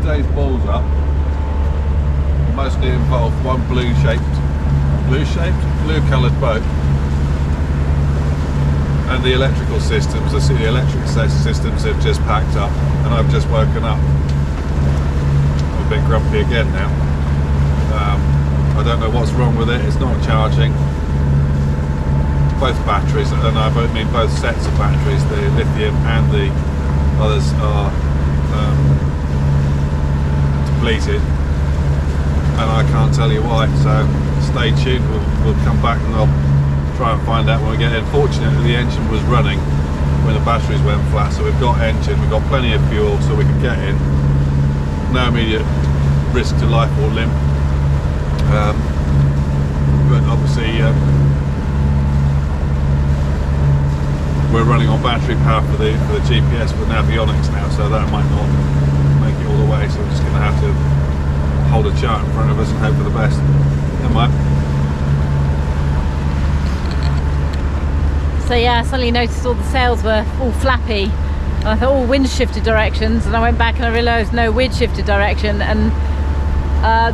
today's balls up mostly involved one blue coloured boat, and the electrical systems. I see the electric systems have just packed up, and I've just woken up. I'm a bit grumpy again now. I don't know what's wrong with it. It's not charging. Both batteries, and I mean both sets of batteries, the lithium and the others, are depleted, and I can't tell you why. So stay tuned. We'll come back and I'll try and find out when we get in. Fortunately, the engine was running when the batteries went flat, so we've got engine, we've got plenty of fuel, so we can get in. No immediate risk to life or limb, but obviously we're running on battery power for the GPS with avionics now, so that might not make it all the way, so we're just going to have to hold a chart in front of us and hope for the best. Never mind. So yeah, I suddenly noticed all the sails were all flappy, and I thought, oh, wind shifted directions, and I went back and I realised no, wind shifted direction, and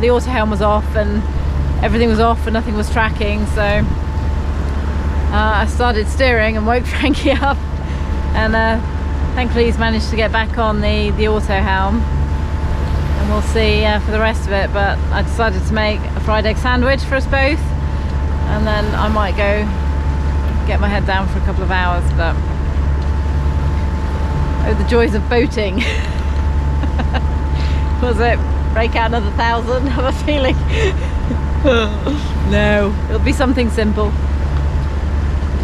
the auto helm was off and everything was off and nothing was tracking. So I started steering and woke Frankie up, and thankfully he's managed to get back on the auto helm, and we'll see for the rest of it. But I decided to make a fried egg sandwich for us both, and then I might go get my head down for a couple of hours. But oh, the joys of boating. Was it break out another 1,000? I have a feeling. No, it'll be something simple.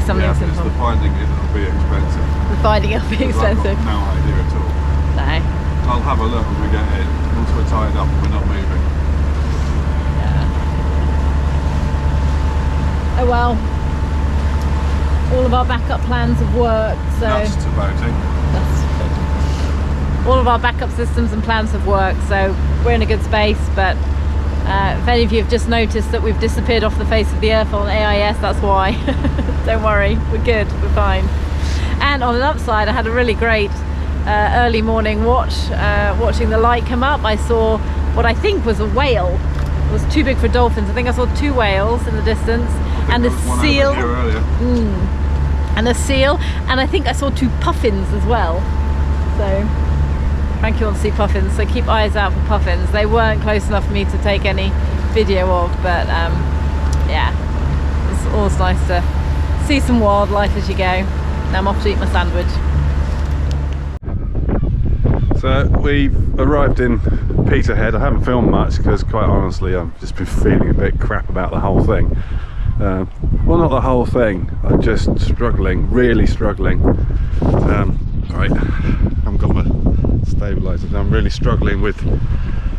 Simple. The finding it'll be expensive. The finding it'll be expensive. I've got no idea at all. No. I'll have a look when we get in, once we're tied up and we're not moving. Yeah. Oh well. All of our backup plans have worked, so that's to boating. All of our backup systems and plans have worked, so we're in a good space. But if any of you have just noticed that we've disappeared off the face of the earth on AIS, that's why. Don't worry, we're good, we're fine. And on an upside, I had a really great early morning watching the light come up. I saw what I think was a whale. It was too big for dolphins. I think I saw 2 whales in the distance, and a seal. And a seal, and I think I saw 2 puffins as well. So Frankie wants to see puffins, so keep eyes out for puffins. They weren't close enough for me to take any video of, but yeah, it's always nice to see some wildlife as you go. Now I'm off to eat my sandwich. So we've arrived in Peterhead. I haven't filmed much because, quite honestly, I've just been feeling a bit crap about the whole thing. Well, not the whole thing, I'm just struggling, really struggling. Right, I haven't got my stabiliser. I'm really struggling with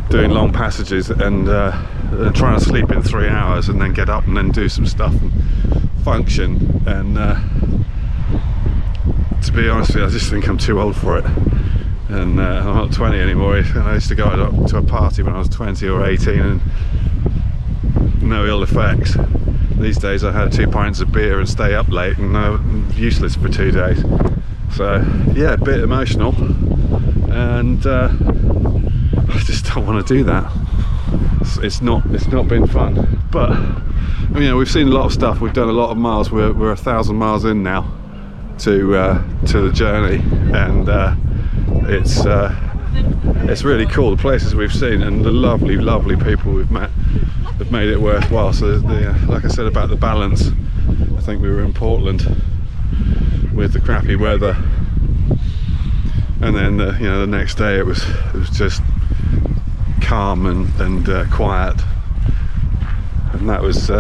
doing long passages and trying to sleep in 3 hours and then get up and then do some stuff and function. And to be honest with you, I just think I'm too old for it. And I'm not 20 anymore. I used to go up to a party when I was 20 or 18 and no ill effects. These days I had 2 pints of beer and stay up late and useless for 2 days. So yeah, a bit emotional, and I just don't want to do that. It's not been fun. But you know, we've seen a lot of stuff. We've done a lot of miles. We're 1,000 miles in now to the journey, and it's really cool. The places we've seen and the lovely people we've met have made it worthwhile. So like I said about the balance, I think we were in Portland with the crappy weather, and then the next day it was just calm and quiet, and that was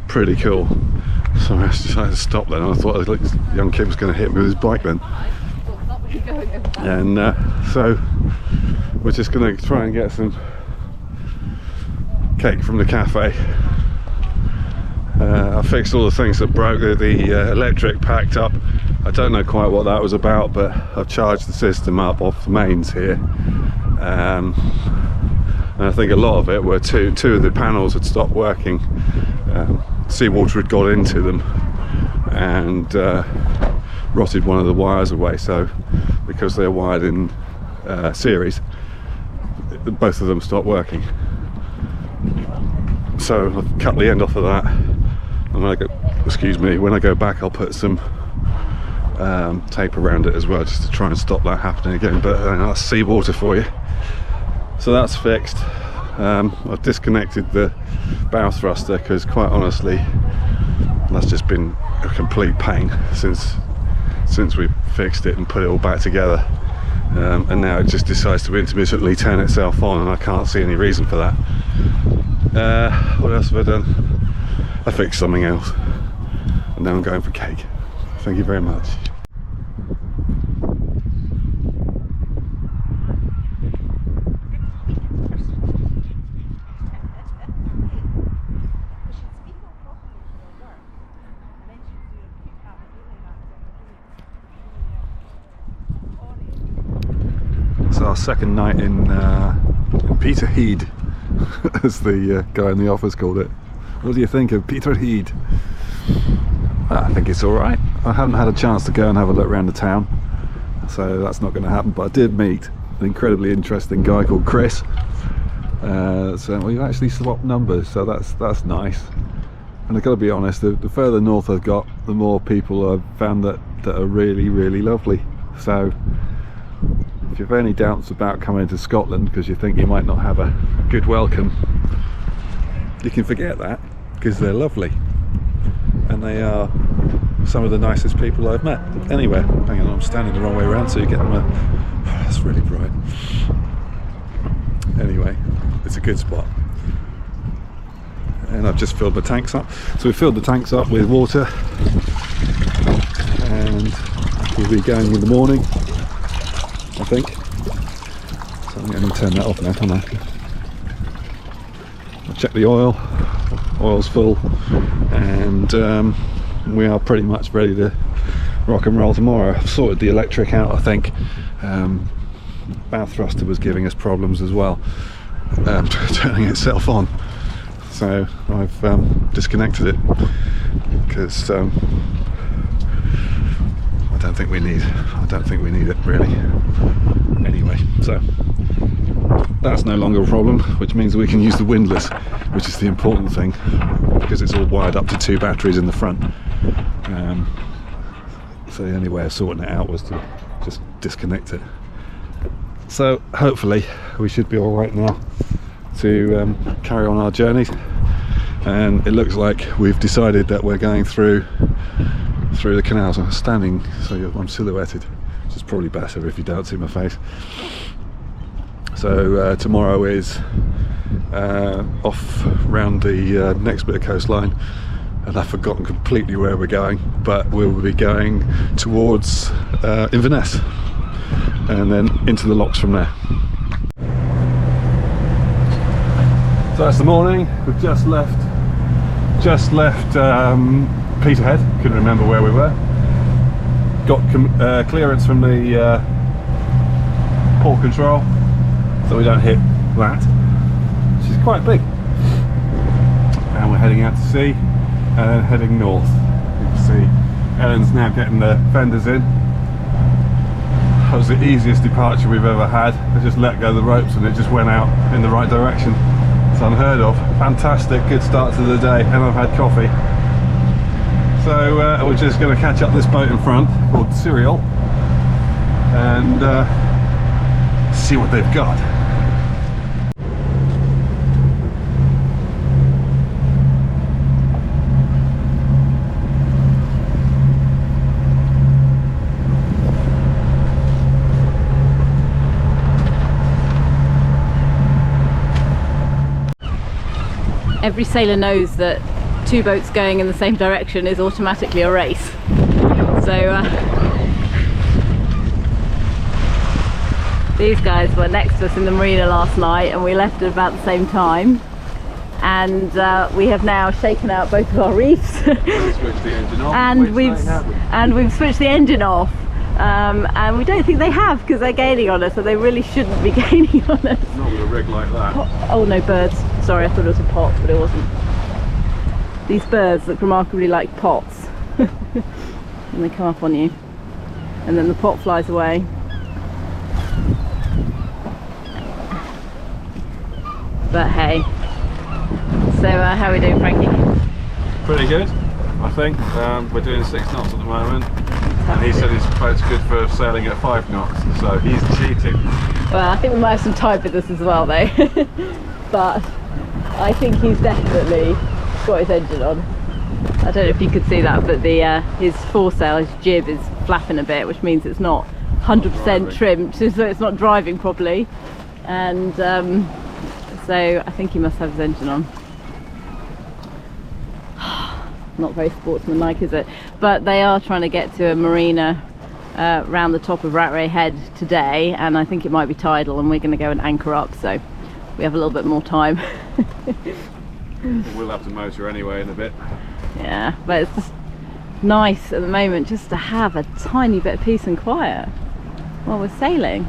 pretty cool. So I decided to stop then. I thought the young kid was going to hit me with his bike then, and so we're just going to try and get some cake from the cafe. I fixed all the things that broke. The electric packed up. I don't know quite what that was about, but I've charged the system up off the mains here, and I think a lot of it were two of the panels had stopped working. Seawater had got into them and rotted one of the wires away, so because they're wired in series, both of them stopped working. So I've cut the end off of that, and when I go back, I'll put some tape around it as well, just to try and stop that happening again. But that's seawater for you. So that's fixed. I've disconnected the bow thruster because, quite honestly, that's just been a complete pain since we fixed it and put it all back together. And now it just decides to intermittently turn itself on, and I can't see any reason for that. What else have I done? I fixed something else, and now I'm going for cake. Thank you very much. It's our second night in Peterhead, as the guy in the office called it. What do you think of Peterhead? I think it's alright. I haven't had a chance to go and have a look around the town, so that's not going to happen, but I did meet an incredibly interesting guy called Chris. So we've actually swapped numbers, so that's nice. And I've got to be honest, the further north I've got, the more people I've found that are really, really lovely. So if you've any doubts about coming to Scotland because you think you might not have a good welcome, you can forget that, because they're lovely and they are some of the nicest people I've met. Anyway, hang on, I'm standing the wrong way around so you get them. That's really bright. Anyway, it's a good spot, and I've just filled the tanks up. So we filled the tanks up with water, and we'll be going in the morning, I think. So I'm going to turn that off now, can't I? I'll check the oil. Oil's full, and we are pretty much ready to rock and roll tomorrow. I've sorted the electric out, I think. Bow thruster was giving us problems as well, turning itself on. So I've disconnected it because I don't think we need it really. Anyway, so that's no longer a problem, which means we can use the windlass, which is the important thing, because it's all wired up to 2 batteries in the front. So the only way of sorting it out was to just disconnect it. So hopefully we should be all right now to carry on our journeys. And it looks like we've decided that we're going through the canals. I'm standing, so I'm silhouetted, which is probably better if you don't see my face. So tomorrow is off round the next bit of coastline, and I've forgotten completely where we're going, but we'll be going towards Inverness and then into the locks from there. So that's the morning. We've just left Peterhead. Couldn't remember where we were. Got clearance from the port control, so we don't hit that, which is quite big. And we're heading out to sea and heading north. You can see Ellen's now getting the fenders in. That was the easiest departure we've ever had. I just let go the ropes and it just went out in the right direction. It's unheard of. Fantastic, good start to the day, and I've had coffee. So we're just going to catch up this boat in front called Cereal and see what they've got. Every sailor knows that 2 boats going in the same direction is automatically a race. So these guys were next to us in the marina last night, and we left at about the same time. And we have now shaken out both of our reefs, and we've switched the engine off. And we don't think they have, because they're gaining on us, so they really shouldn't be gaining on us. Not with a rig like that. Oh no, birds. Sorry, I thought it was a pot, but it wasn't. These birds look remarkably like pots. And they come up on you. And then the pot flies away. But hey. So how are we doing, Frankie? Pretty good, I think. We're doing 6 knots at the moment. And he said his boat's good for sailing at 5 knots, so he's cheating. Well, I think we might have some tide with us as well though. But I think he's definitely got his engine on. I don't know if you could see that, but the his foresail, his jib is flapping a bit, which means it's not 100% trimmed, so it's not driving properly. And so I think he must have his engine on. Not very sportsmanlike, is it? But they are trying to get to a marina round the top of Rattray Head today, and I think it might be tidal, and we're going to go and anchor up, so we have a little bit more time. We'll have to motor anyway in a bit. Yeah, but it's just nice at the moment just to have a tiny bit of peace and quiet while we're sailing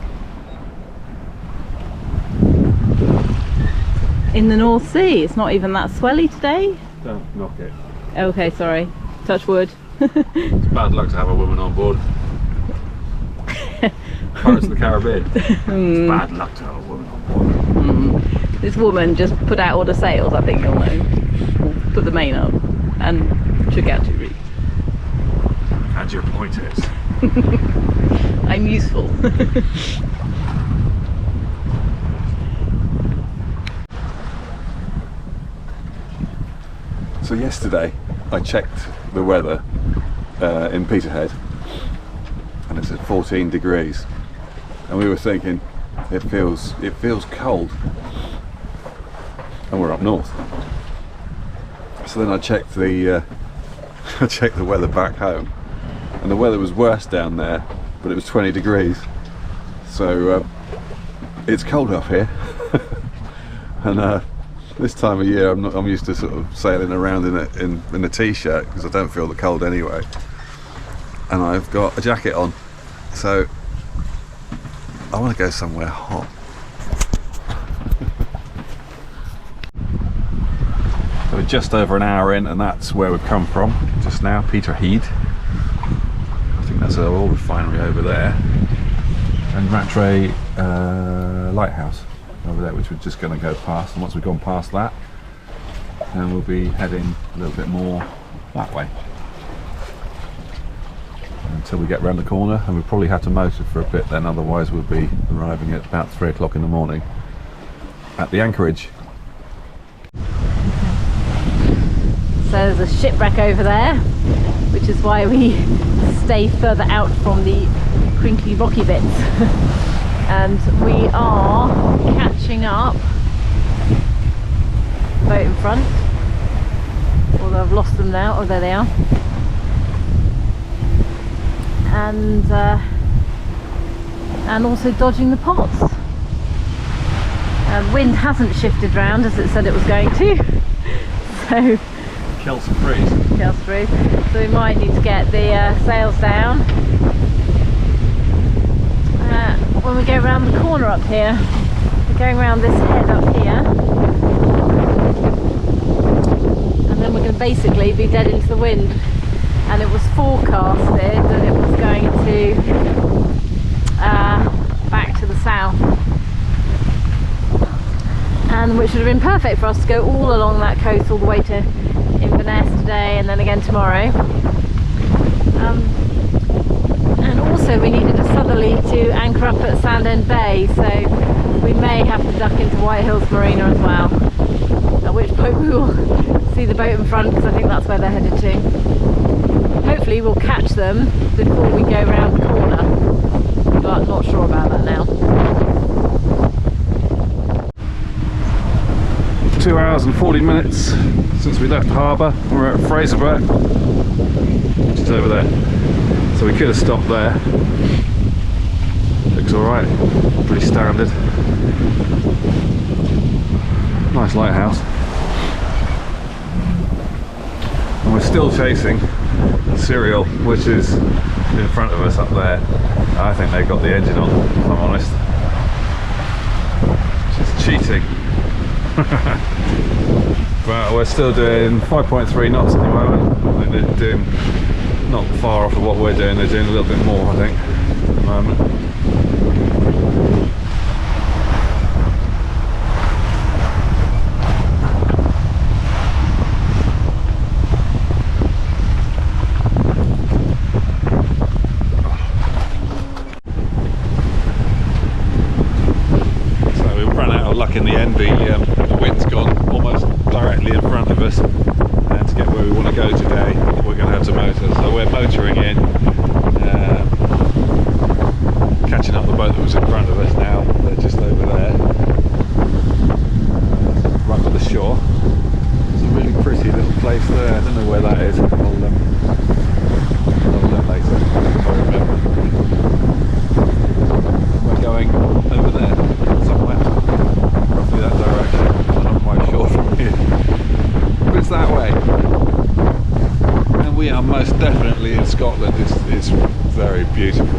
in the North Sea. It's not even that swelly today. Don't knock it. Okay, sorry. Touch wood. It's bad luck to have a woman on board. Pirates of the Caribbean. It's bad luck to have a woman on board. This woman just put out all the sails, I think you'll know. Put the main up and took out to reef. And your point is? I'm useful. So yesterday I checked the weather in Peterhead, and it's at 14 degrees, and we were thinking it feels cold, and we're up north. So then I checked the I checked the weather back home, and the weather was worse down there, but it was 20 degrees. So it's cold up here. And this time of year I'm used to sort of sailing around in a t-shirt because I don't feel the cold anyway, and I've got a jacket on, so I want to go somewhere hot. So we're just over an hour in, and that's where we've come from just now, Peterhead. I think that's our oil refinery over there, and Rattray Lighthouse over there, which we're just going to go past, and once we've gone past that, then we'll be heading a little bit more that way until we get round the corner, and we'll probably have to motor for a bit then, otherwise we'll be arriving at about 3 o'clock in the morning at the anchorage. So there's a shipwreck over there, which is why we stay further out from the crinkly rocky bits. And we are catching up the boat in front, although I've lost them now. Oh, there they are. And also dodging the pots. Wind hasn't shifted round as it said it was going to, so Kills and freeze. kills through. So we might need to get the sails down when we go around the corner up here. We're going around this head up here, and then we're going to basically be dead into the wind. And it was forecasted that it was going to back to the south, and which would have been perfect for us to go all along that coast all the way to Inverness today, and then again tomorrow. And also we needed a southerly to anchor up at Sandend Bay, so we may have to duck into Whitehills Marina as well, at which point we will see the boat in front, because I think that's where they're headed to. Hopefully we'll catch them before we go round the corner, but not sure about that now. 2 hours and 40 minutes since we left harbour. We're at Fraserburgh, which is over there. So we could have stopped there. Looks alright, pretty standard. Nice lighthouse. And we're still chasing Serial, which is in front of us up there. I think they've got the engine on, if I'm honest. Just cheating. But we're still doing 5.3 knots at the moment. I think they're doing not far off of what we're doing. They're doing a little bit more, I think, at the moment. directly in front of us, and to get where we want to go today we're going to have to motor. So we're motoring in, catching up the boat that was in front of us now. They're just over there, right by the shore. It's a really pretty little place there. I don't know where that is. I'll look later if I remember. We're going over there somewhere, roughly that direction. I'm not quite sure from here, but it's that way. And we are most definitely in Scotland. It's very beautiful.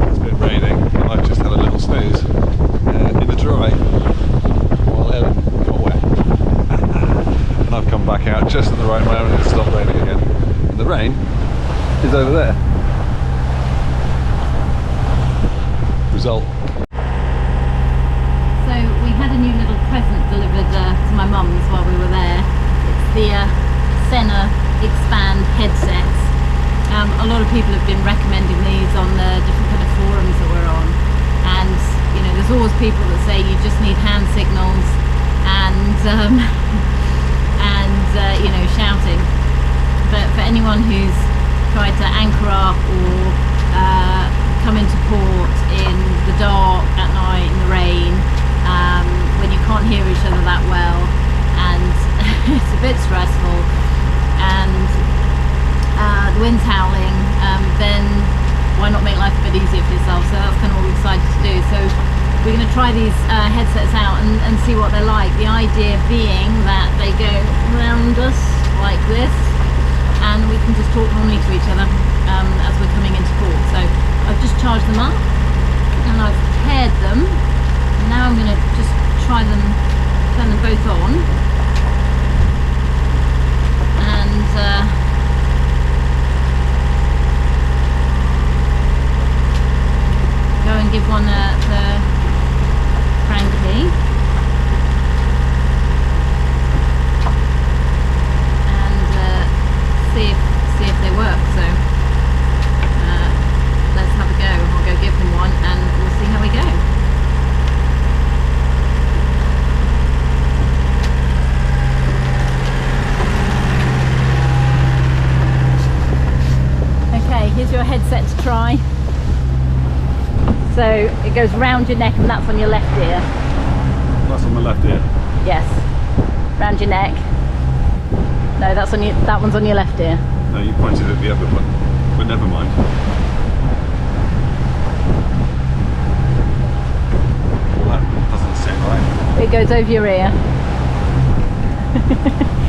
It's been raining and I've just had a little snooze in the dry while Ellen got wet. And I've come back out just at the right moment. It stopped raining again. And the rain is over there. Result. So we had a new little present delivered to my mum's while we were there. It's the Senna Expand headsets. A lot of people have been recommending these on the different kind of forums that we're on, and you know, there's always people that say you just need hand signals and you know, shouting. But for anyone who's tried to anchor up or come into port in the dark at night in the rain, when you can't hear each other that well, and it's a bit stressful, and the wind's howling, then why not make life a bit easier for yourself? So that's kind of what we decided to do. So we're going to try these headsets out and see what they're like. The idea being that they go round us like this, and we can just talk normally to each other as we're coming into port. So I've just charged them up and I've paired them. Now I'm going to just try them, turn them both on, and go and give one the cranky, and see if they work. So let's have a go. I'll go give them one and we'll see how we go. Okay, here's your headset to try. So it goes round your neck and that's on your left ear. That's on the left ear? Yes. Round your neck. No, that's on your, that one's on your left ear. No, you pointed at the other one, but never mind. Well, that doesn't sit right. It goes over your ear.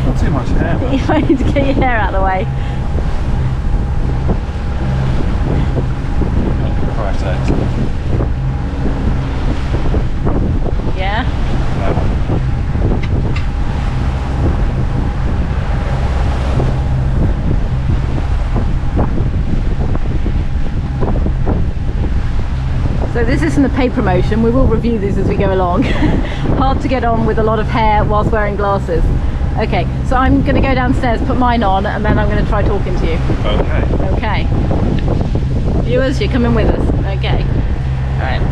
Not too much hair. You might need to get your hair out of the way. Yeah? So this isn't a paid promotion, we will review these as we go along. Hard to get on with a lot of hair whilst wearing glasses. Okay, so I'm going to go downstairs, put mine on, and then I'm going to try talking to you. Okay. Okay. Viewers, you're coming with us. Okay. Alright.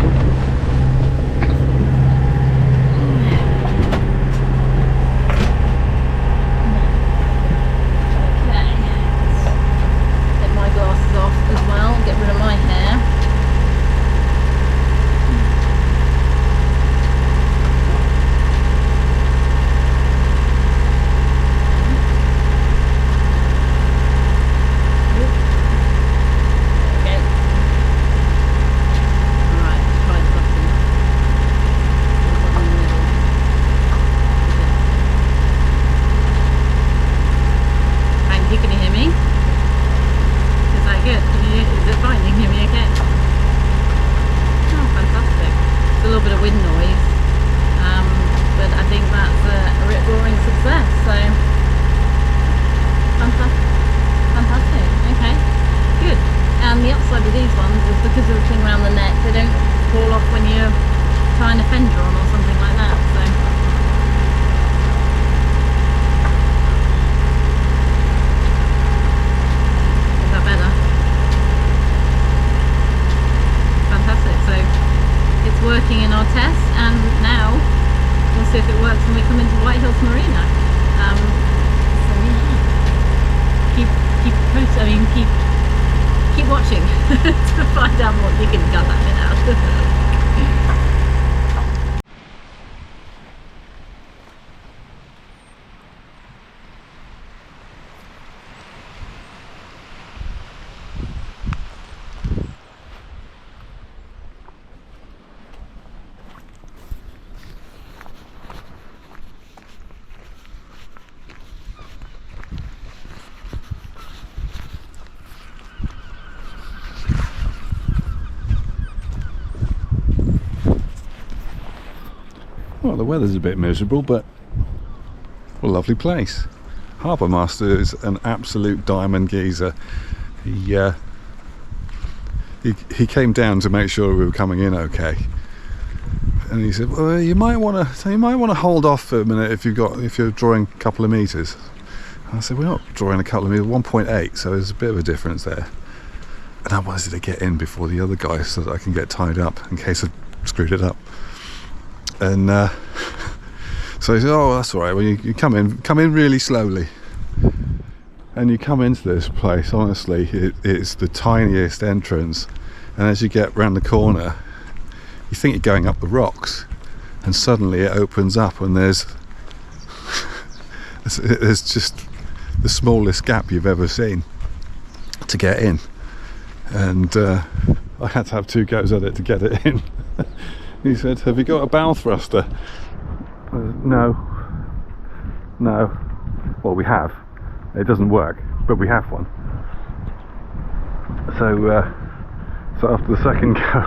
to find out what you can cut that bit out. Well, the weather's a bit miserable, but what a lovely place. Harbour Master is an absolute diamond geezer. He came down to make sure we were coming in okay, and he said, "Well, you might want to hold off for a minute if you're drawing a couple of meters." And I said, "We're not drawing a couple of meters, 1.8, so there's a bit of a difference there." And I wanted to get in before the other guy so that I can get tied up in case I screwed it up. And so he said, "Oh, that's all right. Well, you come in really slowly." And you come into this place, honestly, it's the tiniest entrance. And as you get round the corner, you think you're going up the rocks, and suddenly it opens up, and there's just the smallest gap you've ever seen to get in. And I had to have 2 goes at it to get it in. He said, "Have you got a bow thruster?" No. Well, we have. It doesn't work, but we have one. So after the second go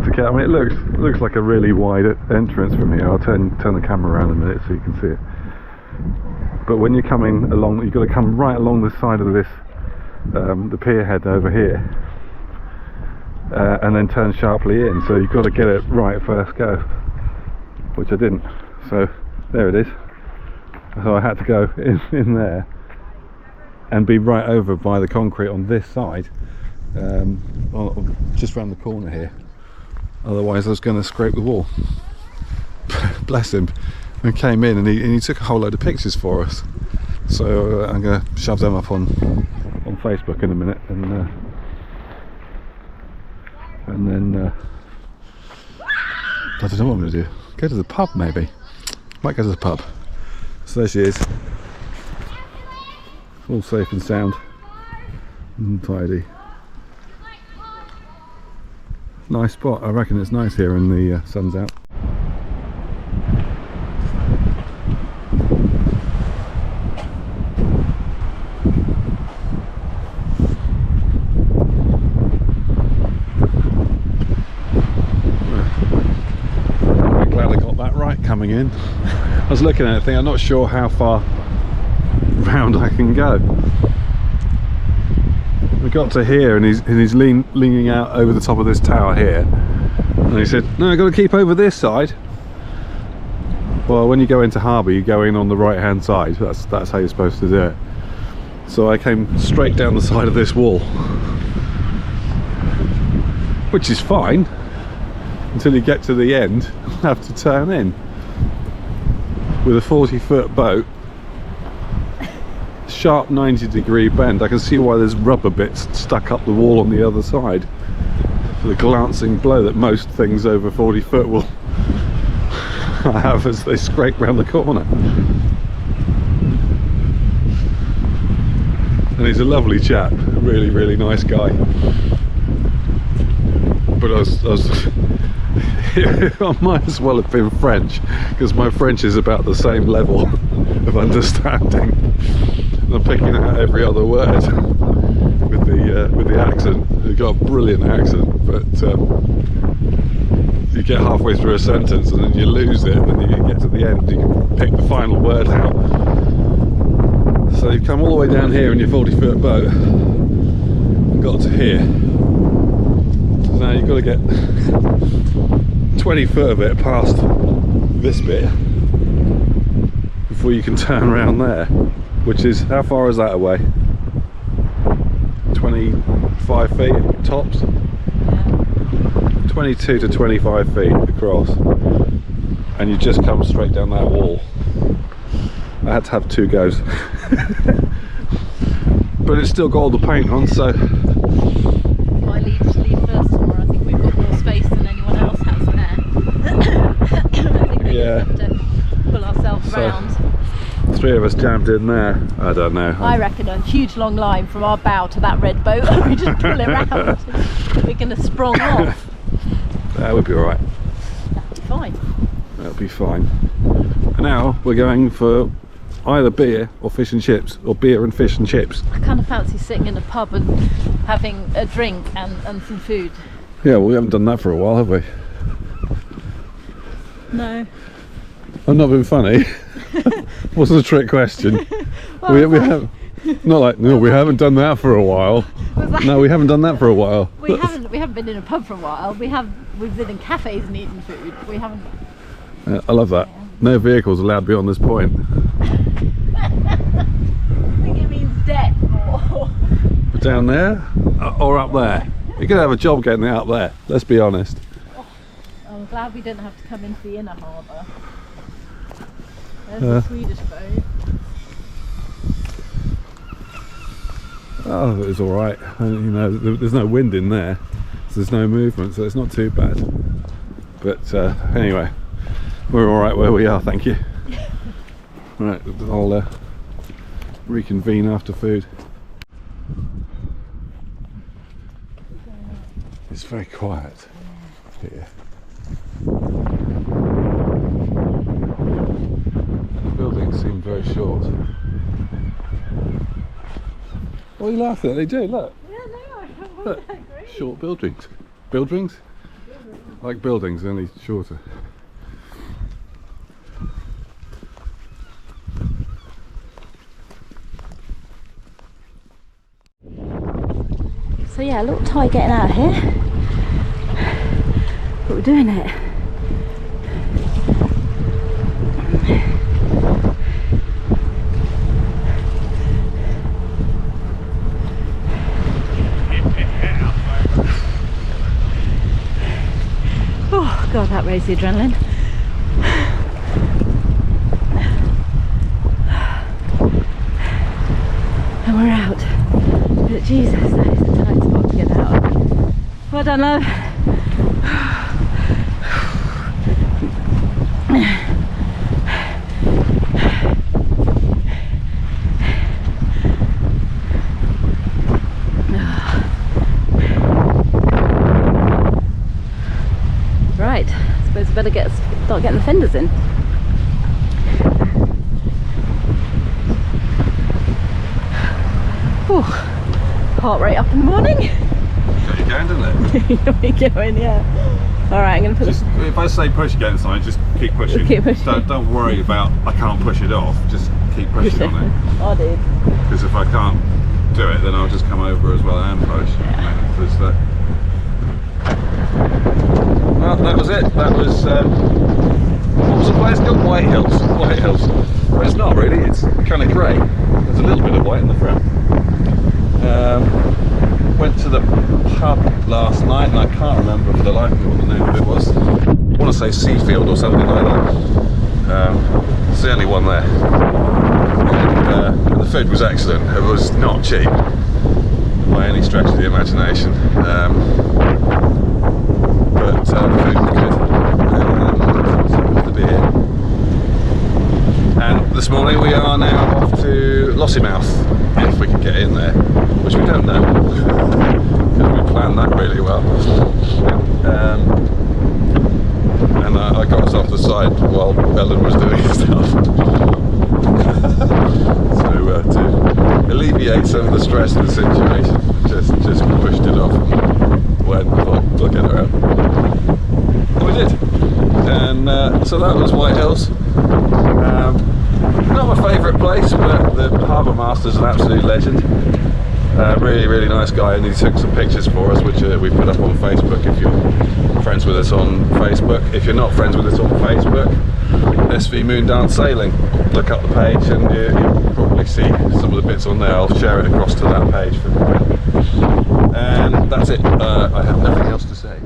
to get, I mean, it looks like a really wide entrance from here. I'll turn the camera around a minute so you can see it. But when you're coming along, you've got to come right along the side of this, the Peterhead over here. And then turn sharply in, so you've got to get it right first go, which I didn't. So there it is. So I had to go in there and be right over by the concrete on this side, just round the corner here. Otherwise I was going to scrape the wall. Bless him. We came in and he took a whole load of pictures for us. So I'm going to shove them up on Facebook in a minute, and then I don't know what I'm going to do. Go to the pub maybe. Might go to the pub. So there she is. All safe and sound and tidy. Nice spot. I reckon it's nice here when the sun's out. Coming in, I was looking at it thinking, I'm not sure how far round I can go. We got to here and he's leaning out over the top of this tower here, and he said, "No, I've got to keep over this side." Well, when you go into harbour, you go in on the right hand side. That's how you're supposed to do it. So I came straight down the side of this wall, which is fine until you get to the end and have to turn in with a 40-foot boat, sharp 90-degree bend. I can see why there's rubber bits stuck up the wall on the other side for the glancing blow that most things over 40 foot will have as they scrape round the corner. And he's a lovely chap, really, really nice guy. But I was I might as well have been French, because my French is about the same level of understanding. And I'm picking out every other word with the accent. You've got a brilliant accent, but you get halfway through a sentence and then you lose it, and then you get to the end, you can pick the final word out. So you've come all the way down here in your 40-foot boat and got to here. So now you've got to get 20 foot of it past this bit before you can turn around there, which is, how far is that away? 25 feet tops? 22 to 25 feet across, and you just come straight down that wall. I had to have 2 goes. But it's still got all the paint on, so Might lead we Yeah. just have to pull ourselves So- round. 3 of us jammed in there. I don't know. I reckon a huge long line from our bow to that red boat. We just pull it round. We're going to sprung off. That would be alright. That'll be fine. That'll be fine. And now we're going for either beer or fish and chips, or beer and fish and chips. I kind of fancy sitting in a pub and having a drink and some food. Yeah, well, we haven't done that for a while, have we? No. I'm not being funny. Wasn't a trick question. Well, we have not like no, we haven't done that for a while. No, we haven't done that for a while. We haven't been in a pub for a while. We've been in cafes and eaten food. We haven't. I love that. No vehicles allowed beyond this point. I think it means death or. Down there or up there? You're gonna have a job getting it up there. Let's be honest. I'm glad we didn't have to come into the inner harbour. There's the Swedish boat. Oh, it was all right. You know, there's no wind in there, so there's no movement, so it's not too bad. But anyway, we're all right where we are. Thank you. Right, I'll reconvene after food. It's very quiet here. The buildings seem very short. What are you laughing at? They do, look. Yeah, no, I Look, agree. short buildings. Buildings? Like buildings, only shorter. So yeah, a little tight getting out of here, but we're doing it. Oh god, that raised the adrenaline. And we're out. But Jesus, that is a tight spot to get out of. Well done, love. Right, I suppose we better start getting the fenders in. Whew. Heart rate up in the morning. Got you going, doesn't it? We're going, yeah. Alright, I'm going to put Just, if I say push against something, just keep pushing. Keep pushing. Don't worry about I can't push it off. Just keep pushing on it. Oh, dude. Because if I can't do it, then I'll just come over as well and push. Yeah. Well, that was it. That was what was the place called? Whitehills. Whitehills. Well, it's not really. It's kind of grey. There's a little bit of white in the front. Went to the pub last night, and I can't remember for the life of me what the name of it was. I want to say Seafield or something like that. It's the only one there. And the food was excellent. It was not cheap by any stretch of the imagination. But the food was good. So was the beer. And this morning we are now off to Lossiemouth, if we can get in there, which we don't know, because we planned that really well. And I got us off the side while Ellen was doing stuff. So to alleviate some of the stress of the situation, just pushed it off and went, we'll get her out. And we did. And so that was Whitehills. Not my favourite place, but the harbour master's an absolute legend. Really, really nice guy, and he took some pictures for us, which we put up on Facebook. If you're friends with us on Facebook, if you're not friends with us on Facebook, SV Moondance Sailing. Look up the page, and you'll probably see some of the bits on there. I'll share it across to that page. And that's it. I have nothing else to say.